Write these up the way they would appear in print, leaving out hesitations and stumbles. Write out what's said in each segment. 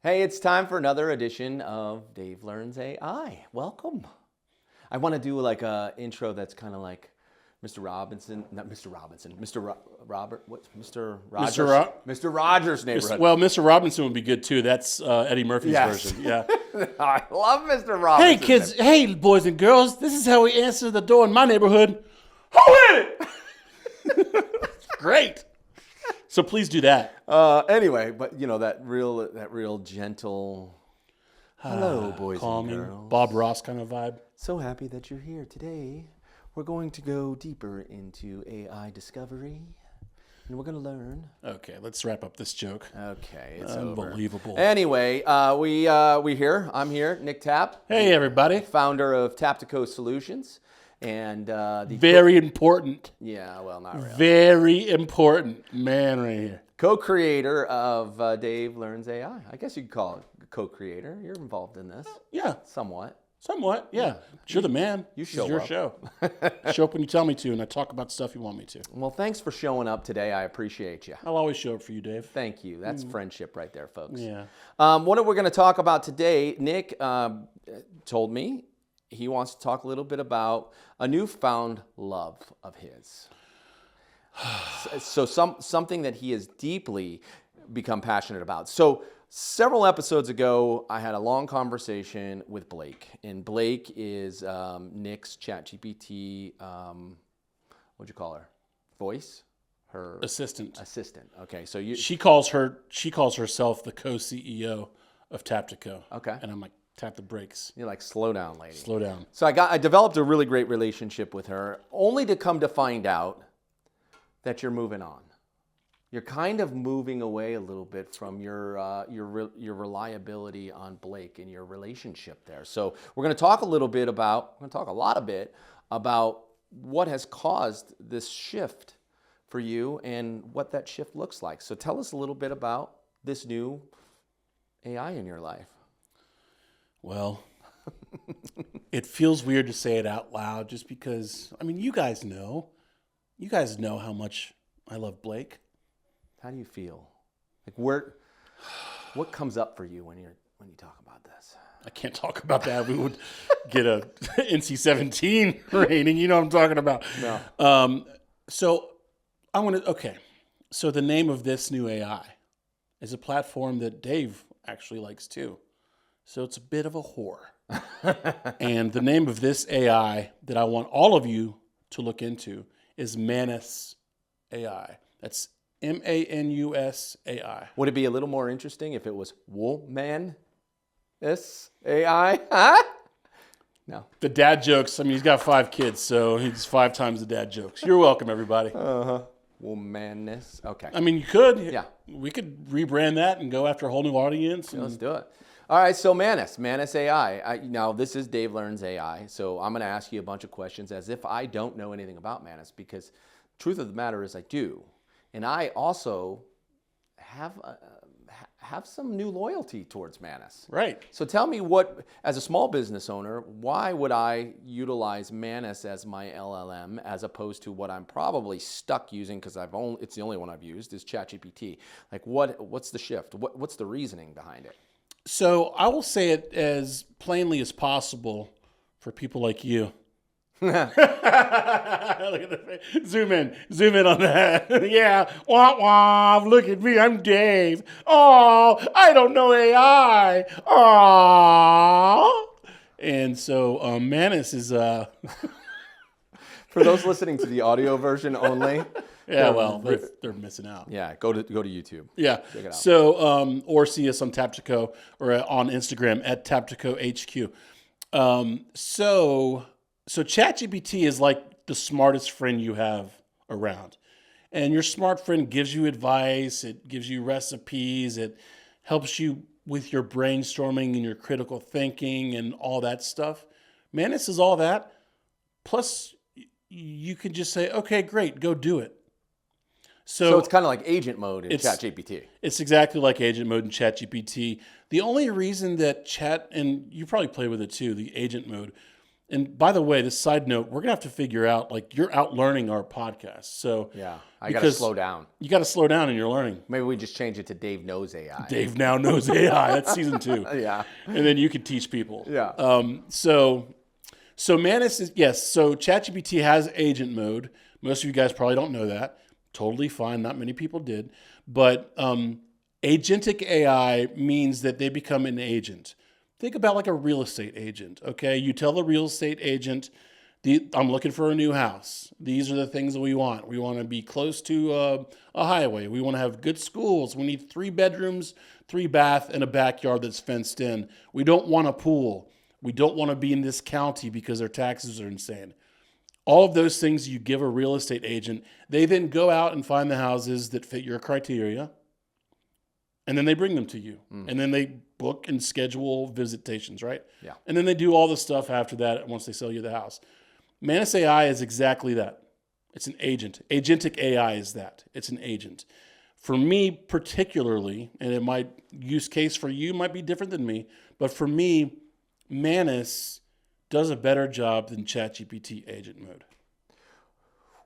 Hey, it's time for another edition of Dave Learns AI. Welcome. I want to do like a intro that's kind of like Mr. Robinson, not Mr. Robinson, Robert, what's Mr. Rogers? Mr. Rogers' Neighborhood. Well, Mr. Robinson would be good too. That's Eddie Murphy's version. Yeah. I love Mr. Robinson. Hey kids, hey boys and girls, this is how we answer the door in my neighborhood. Who is it? Great. So please do that. Anyway, but you know that real gentle. Hello, boys Calming, and girls. Bob Ross kind of vibe. So happy that you're here today. We're going to go deeper into AI discovery, and we're going to learn. Okay, let's wrap up this joke. Okay, it's Unbelievable. over. Anyway, we here. I'm here, Nick Tapp. Hey everybody. Founder of Taptico Solutions, and Very important. yeah, well, not really. Very important man right here. Co-creator of Dave Learns AI. I guess you could call it co-creator. You're involved in this Yeah, somewhat. somewhat. Yeah, you're the man. You This show is your up. show. Show up when you tell me to, and I talk about stuff you want me to. Well, thanks for showing up today. I appreciate you. I'll always show up for you, Dave. Thank you. That's friendship right there, folks. Yeah. What are we going to talk about today? Nick told me he wants to talk a little bit about a newfound love of his. So something that he has deeply become passionate about. So several episodes ago, I had a long conversation with Blake, and Blake is Nick's ChatGPT. What'd you call her? Voice? Her Assistant. assistant. Okay, so you. She calls herself the co-CEO of Taptico. Okay. And I'm like, tap the brakes. You're like, slow down, lady. Slow down. So I developed a really great relationship with her, only to come to find out that you're moving on. You're kind of moving away a little bit from your reliability on Blake and your relationship there. So we're going to talk a lot about what has caused this shift for you and what that shift looks like. So tell us a little bit about this new AI in your life. Well, it feels weird to say it out loud just because, I mean, you guys know how much I love Blake. How do you feel? Like what comes up for you when you talk about this? I can't talk about that. We would get a NC-17 rating. You know what I'm talking about. No. So the name of this new AI is a platform that Dave actually likes too. So it's a bit of a whore. And the name of this AI that I want all of you to look into is Manus AI. That's Manus AI. Would it be a little more interesting if it was Woman AI? Huh? No. The dad jokes, I mean, he's got 5 kids, so he's 5 times the dad jokes. You're welcome, everybody. Womaness. Okay. I mean, you could. Yeah. We could rebrand that and go after a whole new audience. Let's do it. All right, so Manus AI. Now, this is Dave Learns AI, so I'm going to ask you a bunch of questions as if I don't know anything about Manus, because truth of the matter is I do. And I also have some new loyalty towards Manus. Right. So tell me as a small business owner, why would I utilize Manus as my LLM as opposed to what I'm probably stuck using because it's the only one I've used is ChatGPT. Like what's the shift? What's the reasoning behind it? So I will say it as plainly as possible for people like you. Look at the face. Zoom in on that. Yeah, wah wah. Look at me, I'm Dave. Oh, I don't know AI. Oh, and so Manus is for those listening to the audio version only. Yeah, well, they're missing out. Yeah, go to YouTube. Yeah. Check it out. So, or see us on Taptico or on Instagram at Taptico HQ. So ChatGPT is like the smartest friend you have around. And your smart friend gives you advice, it gives you recipes, it helps you with your brainstorming and your critical thinking and all that stuff. Manus is all that. Plus, you can just say, okay, great, go do it. So it's kind of like agent mode in ChatGPT. It's exactly like agent mode in ChatGPT. The only reason that and you probably play with it too, the agent mode, And by the way, this side note, we're gonna have to figure out, like, you're out learning our podcast. So Yeah, I got to slow down. You got to slow down in your learning. Maybe we just change it to Dave Knows AI. Dave now knows AI. That's season 2. Yeah. And then you can teach people. Yeah. So Manus is, yes. So ChatGPT has agent mode. Most of you guys probably don't know that. Totally fine. Not many people did. But agentic AI means that they become an agent. Think about like a real estate agent, okay? You tell the real estate agent, I'm looking for a new house. These are the things that we want. We want to be close to a highway. We want to have good schools. We need 3 bedrooms, 3 bath, and a backyard that's fenced in. We don't want a pool. We don't want to be in this county because their taxes are insane. All of those things you give a real estate agent, they then go out and find the houses that fit your criteria, and then they bring them to you. And then they book and schedule visitations, right? Yeah. And then they do all the stuff after that once they sell you the house. Manus AI is exactly that. It's an agent. Agentic AI is that. It's an agent. For me particularly, and it might use case for you might be different than me, but for me, Manus does a better job than ChatGPT agent mode.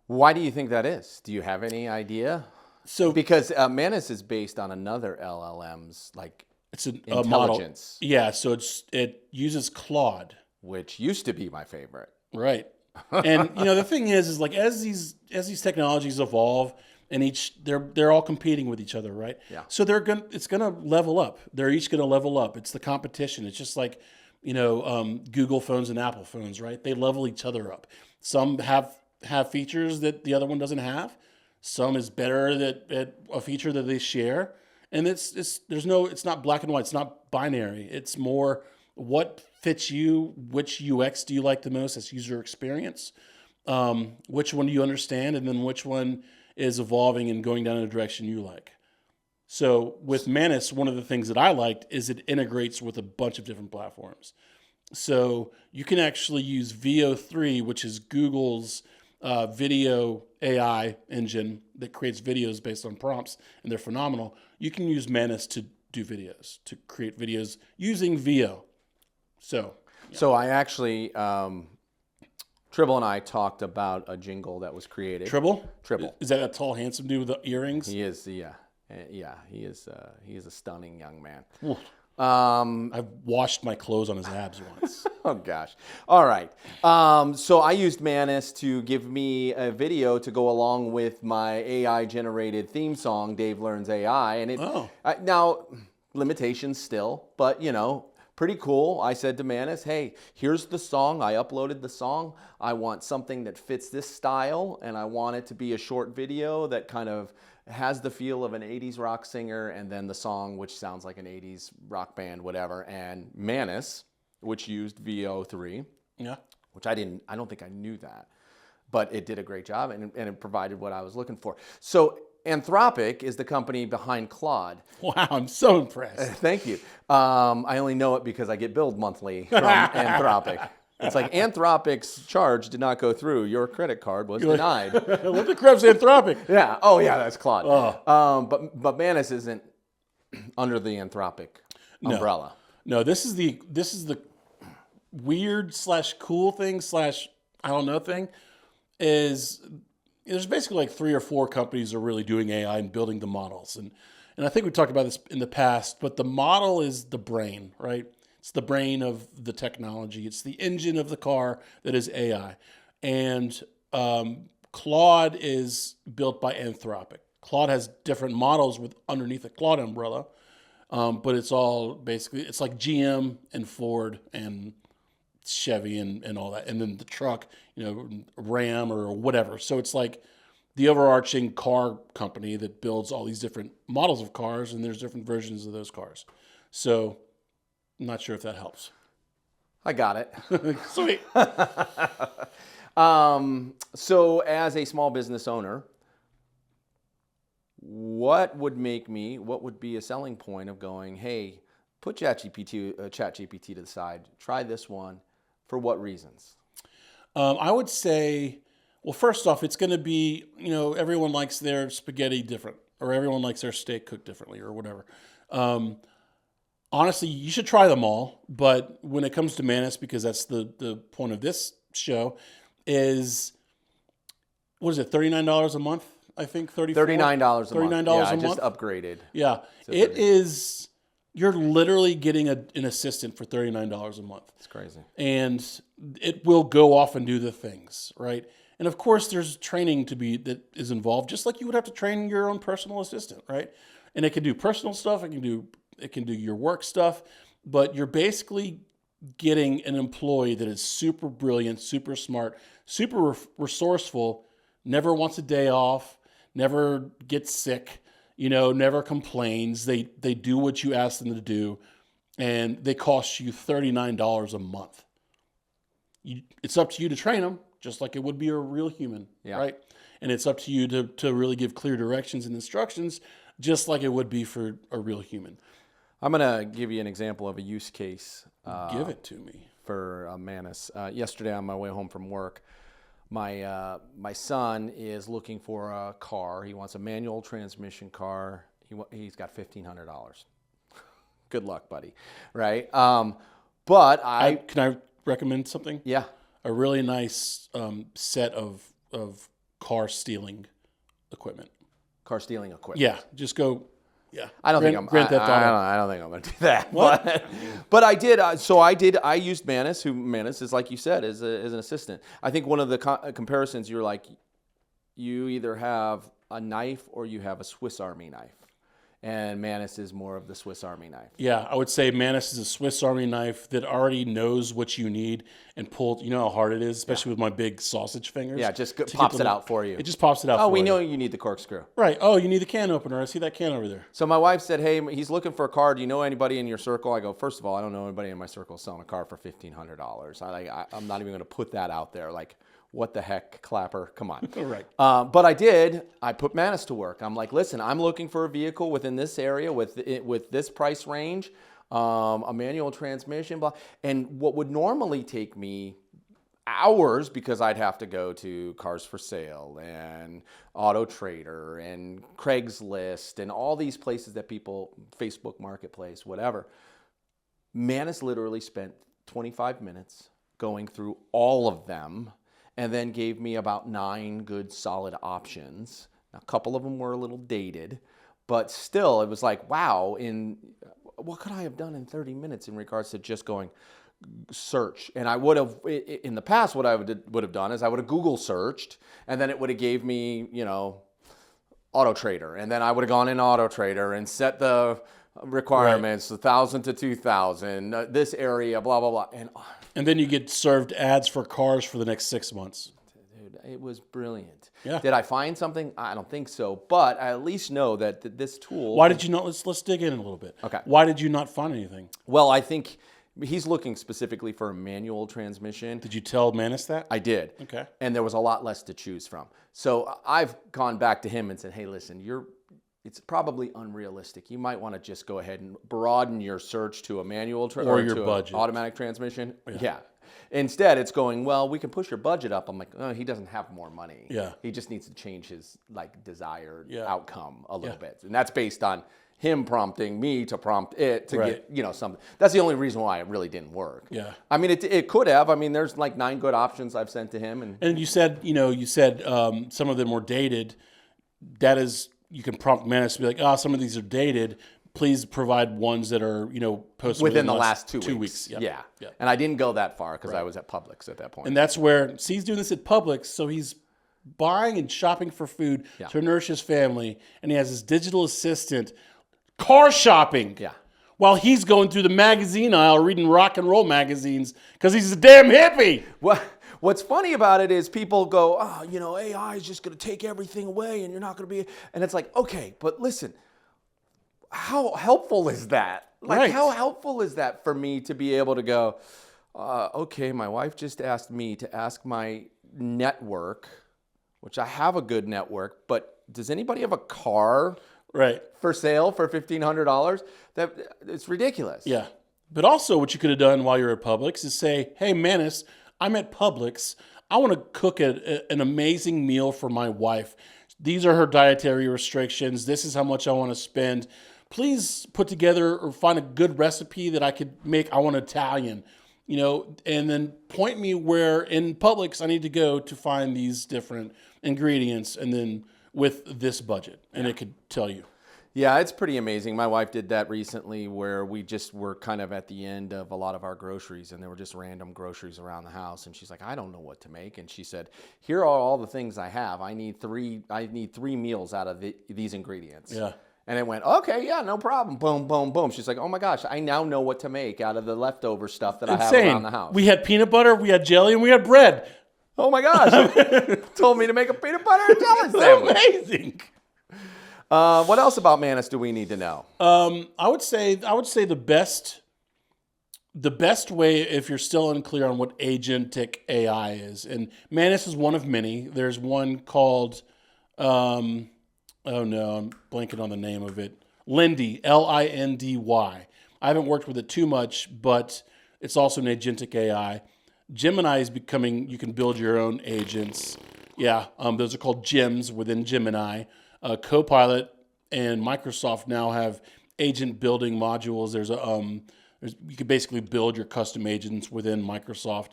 Why do you think that is? Do you have any idea? So Because Manus is based on another LLM's like it's a intelligence, model. Yeah, so it uses Claude. which used to be my favorite. Right. And the thing is like as these technologies evolve and they're all competing with each other, right? Yeah. So it's gonna level up. They're each gonna level up. It's the competition. It's just like, Google phones and Apple phones, right? They level each other up. Some have features that the other one doesn't have. Some is better at a feature that they share. And it's not black and white. It's not binary. It's more what fits you, which UX do you like the most as user experience, which one do you understand, and then which one is evolving and going down in a direction you like. So with Manus, one of the things that I liked is it integrates with a bunch of different platforms. So you can actually use VO3, which is Google's video AI engine that creates videos based on prompts, and they're phenomenal. You can use Manus to do videos, to create videos using VO. So I actually, Tribble and I talked about a jingle that was created. Tribble? Tribble. Is that a tall, handsome dude with the earrings? He is, yeah. He is a stunning young man. Oof. I've washed my clothes on his abs once. Oh gosh. All right. So I used Manus to give me a video to go along with my AI generated theme song, Dave Learns AI, and now limitations still, but pretty cool. I said to Manus, hey, here's the song. I uploaded the song. I want something that fits this style, and I want it to be a short video that kind of has the feel of an 80s rock singer, and then the song, which sounds like an 80s rock band, whatever. And Manus, which used VO3, which I don't think I knew that, but it did a great job, and it provided what I was looking for. So Anthropic is the company behind Claude. Wow, I'm so impressed. Thank you. I only know it because I get billed monthly from Anthropic. It's like Anthropic's charge did not go through. Your credit card was denied. What the crap's Anthropic? Yeah. Oh, yeah, that's Claude. But Manus isn't under the Anthropic umbrella. No, this is the weird / cool thing / I don't know thing is there's basically like 3 or 4 companies that are really doing AI and building the models. And I think we talked about this in the past, but the model is the brain, right? It's the brain of the technology. It's the engine of the car that is AI. And Claude is built by Anthropic. Claude has different models underneath the Claude umbrella, but it's all basically, it's like GM and Ford and Chevy and all that. And then the truck, Ram or whatever. So it's like the overarching car company that builds all these different models of cars, and there's different versions of those cars. So I'm not sure if that helps. I got it. Sweet. So as a small business owner, what would be a selling point of going, hey, put ChatGPT to the side, try this one, for what reasons? I would say, well, first off, it's going to be, everyone likes their spaghetti different, or everyone likes their steak cooked differently, or whatever. Honestly, you should try them all. But when it comes to Manus, because that's the point of this show, is what is it? $39 a month. I think $34. $39 a month. $39 Yeah, a I month. just upgraded. Yeah, it is. You're literally getting an assistant for $39 a month. It's crazy. And it will go off and do the things, right? And of course, there's training that is involved, just like you would have to train your own personal assistant, right? And it can do personal stuff. It can do your work stuff, but you're basically getting an employee that is super brilliant, super smart, super resourceful, never wants a day off, never gets sick, never complains. They do what you ask them to do, and they cost you $39 a month. It's up to you to train them, just like it would be a real human, right? And it's up to you to really give clear directions and instructions, just like it would be for a real human. I'm going to give you an example of a use case. Give it to me. For Manus. Yesterday on my way home from work, my son is looking for a car. He wants a manual transmission car. He's got $1,500. Good luck, buddy. Right? But Can I recommend something? Yeah. A really nice set of car stealing equipment. Car stealing equipment. Yeah, just go. Yeah, I don't think I'm going to do that. What? But I did. I used Manus, who Manus is, like you said, is an assistant. I think one of the comparisons, you're like, you either have a knife or you have a Swiss Army knife. And Manus is more of the Swiss Army knife. Yeah, I would say Manus is a Swiss Army knife that already knows what you need and pulls. You know how hard it is, especially with my big sausage fingers. Yeah, just pops it out for you. It just pops it out for you. Oh, we know you need the corkscrew. Right. Oh, you need the can opener. I see that can over there. So my wife said, hey, he's looking for a car. Do you know anybody in your circle? I go, first of all, I don't know anybody in my circle selling a car for $1,500. I'm not even going to put that out there. Like, what the heck, Clapper? Come on. Right. But I did. I put Manus to work. I'm like, listen, I'm looking for a vehicle within this area with this price range, a manual transmission. And what would normally take me hours, because I'd have to go to Cars for Sale and Auto Trader and Craigslist and all these places that people, Facebook Marketplace, whatever. Manus literally spent 25 minutes going through all of them, and then gave me about 9 good solid options. A couple of them were a little dated, but still it was like, wow, what could I have done in 30 minutes in regards to just going search? And I would have, in the past, what I would have done is I would have Google searched, and then it would have gave me, Auto Trader. And then I would have gone in Auto Trader and set the requirements, 1,000 to 2,000, this area, blah, blah, blah. And then you get served ads for cars for the next 6 months. Dude, it was brilliant. Yeah. Did I find something? I don't think so. But I at least know that this tool... Why did you not... Let's dig in a little bit. Okay. Why did you not find anything? Well, I think he's looking specifically for a manual transmission. Did you tell Manus that? I did. Okay. And there was a lot less to choose from. So I've gone back to him and said, hey, listen, it's probably unrealistic. You might want to just go ahead and broaden your search to a manual or your budget. Automatic transmission. Yeah. Instead, it's going, well, we can push your budget up. I'm like, oh, he doesn't have more money. Yeah. He just needs to change his desired Yeah. outcome a little Yeah. bit. And that's based on him prompting me to prompt it to Right. get, something. That's the only reason why it really didn't work. Yeah. I mean, it could have. I mean, there's like 9 good options I've sent to him. And you said some of them were dated. That is, you can prompt Manus to be like, some of these are dated. Please provide ones that are, posted within the last 2 weeks. Yep. Yeah. Yep. And I didn't go that far because I was at Publix at that point. And that's where, he's doing this at Publix, so he's buying and shopping for food to nourish his family, and he has his digital assistant car shopping. Yeah. While he's going through the magazine aisle reading rock and roll magazines because he's a damn hippie. What's funny about it is people go, AI is just going to take everything away and you're not going to be... And it's like, okay, but listen, how helpful is that? Right. How helpful is that for me to be able to go, okay, my wife just asked me to ask my network, which I have a good network, but does anybody have a car for sale for $1,500? It's ridiculous. Yeah. But also what you could have done while you're at Publix is say, hey, Manus, I'm at Publix. I want to cook an amazing meal for my wife. These are her dietary restrictions. This is how much I want to spend. please put together or find a good recipe that I could make. I want Italian, and then point me where in Publix I need to go to find these different ingredients, and then with this budget, and it could tell you. Yeah, it's pretty amazing. My wife did that recently where we just were kind of at the end of a lot of our groceries, and there were just random groceries around the house. And she's like, I don't know what to make. And she said, here are all the things I have. I need three meals out of these ingredients. Yeah. And it went, okay, yeah, no problem. Boom, boom, boom. She's like, oh my gosh, I now know what to make out of the leftover stuff that I have around the house. We had peanut butter, we had jelly, and we had bread. Oh my gosh. Told me to make a peanut butter and jelly sandwich. Amazing. What else about Manus do we need to know? I would say the best way, if you're still unclear on what Agentic AI is, and Manus is one of many. There's one called, I'm blanking on the name of it. Lindy, Lindy. I haven't worked with it too much, but it's also an Agentic AI. Gemini is becoming, you can build your own agents. Yeah, those are called gems within Gemini. Copilot and Microsoft now have agent building modules. You can basically build your custom agents within Microsoft,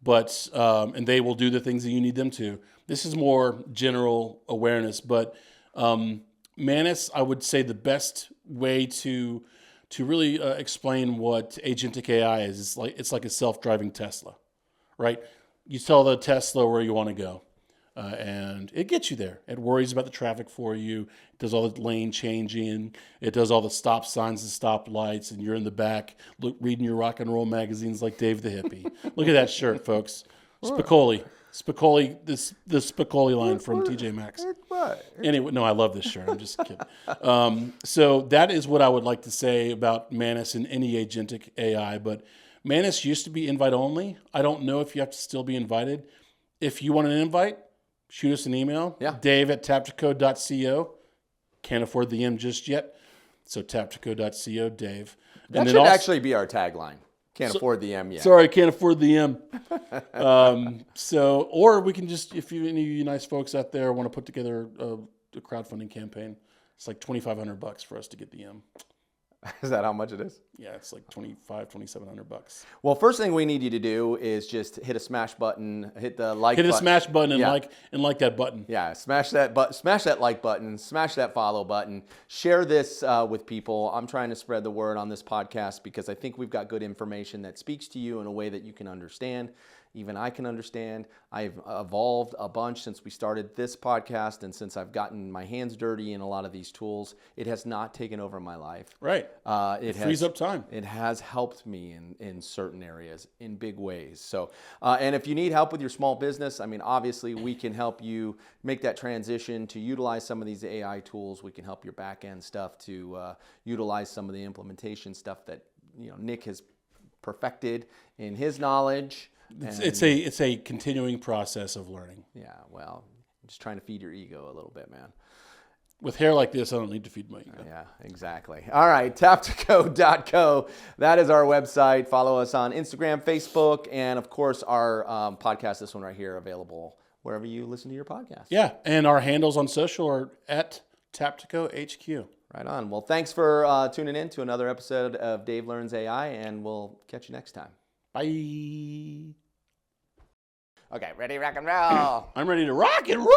but and they will do the things that you need them to. This is more general awareness, but Manus, I would say the best way to really explain what Agentic AI is, it's like a self-driving Tesla, right? You tell the Tesla where you want to go. And it gets you there. It worries about the traffic for you. It does all the lane changing. It does all the stop signs and stop lights. And you're in the back reading your rock and roll magazines like Dave the Hippie. Look at that shirt, folks. Spicoli, the Spicoli line from TJ Maxx. Anyway, no, I love this shirt. I'm just kidding. So that is what I would like to say about Manus and any Agentic AI. But Manus used to be invite only. I don't know if you have to still be invited. If you want an invite, shoot us an email. Yeah. Dave@taptico.co. Can't afford the M just yet. So taptico.co, Dave. That should actually be our tagline. Can't afford the M yet. Sorry, can't afford the M. Or we can just, if any of you nice folks out there want to put together a crowdfunding campaign, it's like $2,500 for us to get the M. Is that how much it is? Yeah, it's like $2,700. Well, first thing we need you to do is just hit a smash button, hit the like button. Hit a smash button and like that button. Yeah, smash that like button, smash that follow button. Share this with people. I'm trying to spread the word on this podcast because I think we've got good information that speaks to you in a way that you can understand. Even I can understand. I've evolved a bunch since we started this podcast, and since I've gotten my hands dirty in a lot of these tools, it has not taken over my life. Right. It frees up time. It has helped me in certain areas in big ways. So, and if you need help with your small business, I mean, obviously we can help you make that transition to utilize some of these AI tools. We can help your back end stuff to utilize some of the implementation stuff that Nick has perfected in his knowledge. It's a continuing process of learning. Yeah, well, I'm just trying to feed your ego a little bit, man. With hair like this, I don't need to feed my ego. Yeah, exactly. All right, taptico.co. That is our website. Follow us on Instagram, Facebook, and of course our podcast, this one right here, available wherever you listen to your podcast. Yeah, and our handles on social are at Taptico HQ. Right on. Well, thanks for tuning in to another episode of Dave Learns AI, and we'll catch you next time. Bye. Okay, ready, rock and roll. I'm ready to rock and roll.